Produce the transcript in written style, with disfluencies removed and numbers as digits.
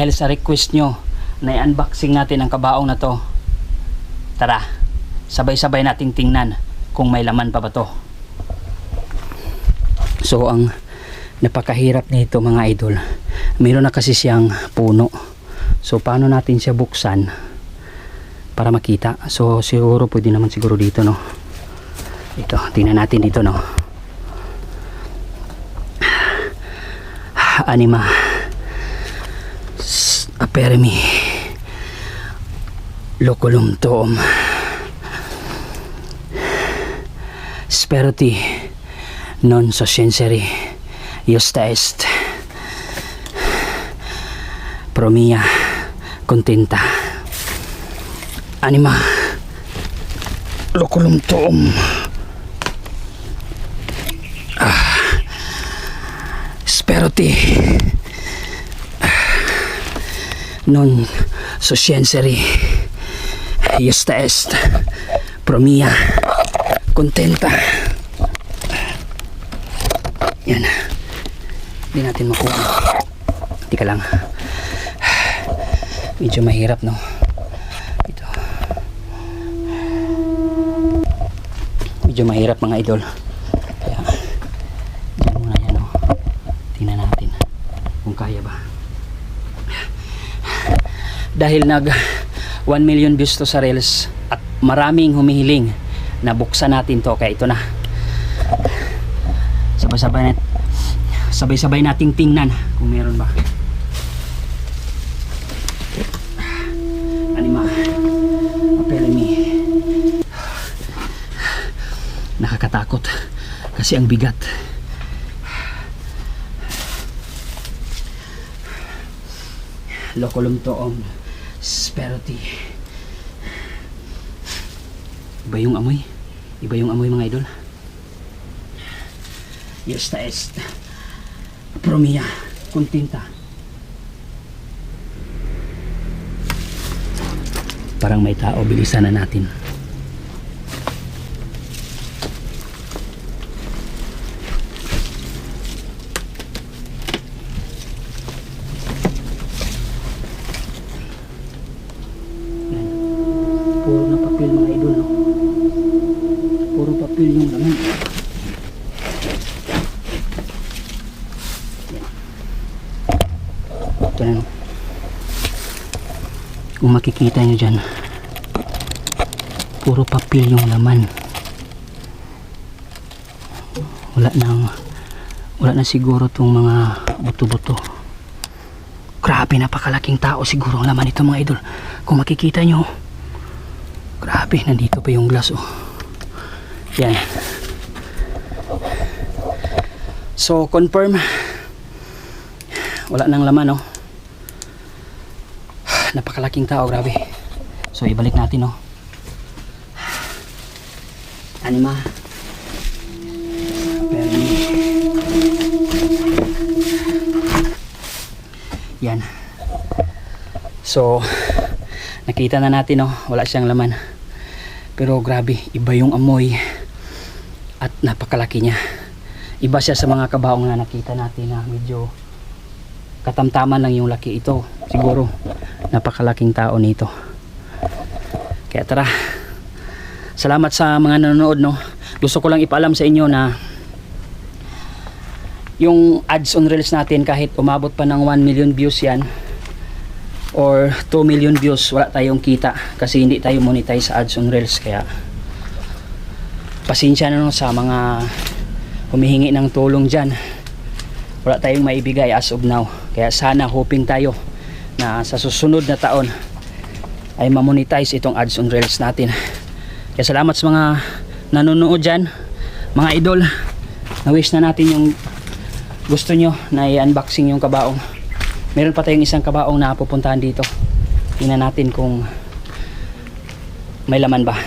Dahil sa request nyo na i-unboxing natin ang kabaong na to, tara, sabay-sabay nating tingnan kung may laman pa ba to. So ang napakahirap nito mga idol, mayroon na kasi siyang puno. So paano natin siya buksan para makita? So siguro pwede naman siguro dito, no? Ito, tingnan natin dito, no? Anima apermi loculum tuum speroti non scienseri justa est pro mia contenta anima loculum tuum speroti non scienseri justa est pro mia contenta. Yan, hindi natin makuha. Tika lang, medyo mahirap, no? Ito medyo mahirap mga idol, kaya yan muna yan, no? Tingnan natin kung kaya ba. Dahil nag 1 million views to sa Reels at maraming humihiling na buksan natin to, kaya ito na, sabay-sabay nating tingnan kung meron ba. Anima apermi. Nakakatakot kasi ang bigat. Loculum tuum speroti. Iba yung amoy mga idol. Justa est pro mia contenta. Parang may tao, bilisan na natin. Puro na papel mga idol, no? Puro papel yung laman. Ito na, no? Kung makikita nyo dyan, puro papel yung laman. Wala na siguro tong mga buto-buto. Grabe, napakalaking tao siguro ang laman ito mga idol. Kung makikita nyo, grabe, nandito pa yung glass, oh. Yan. So confirm, wala nang laman, oh. Napakalaking tao, grabe. So ibalik natin, oh. Anima apermi. Yan. So nakita na natin, oh, wala siyang laman. Pero grabe, iba yung amoy at napakalaki niya. Iba siya sa mga kabaong na nakita natin na medyo katamtaman lang yung laki. Ito siguro napakalaking tao nito. Kaya tara, salamat sa mga nanonood, no? Gusto ko lang ipaalam sa inyo na yung ads on Reels natin, kahit umabot pa ng 1 million views yan or 2 million views, wala tayong kita kasi hindi tayo monetize sa ads on Reels. Kaya pasensya na, no, sa mga humihingi ng tulong dyan. Wala tayong maibigay as of now. Kaya sana, hoping tayo na sa susunod na taon ay mamonetize itong ads on Reels natin. Kaya salamat sa mga nanonood dyan mga idol. Na-wish na natin yung gusto nyo na i-unboxing yung kabaong. Meron pa tayong isang kabaong na pupuntahan dito. Tingnan natin kung may laman ba.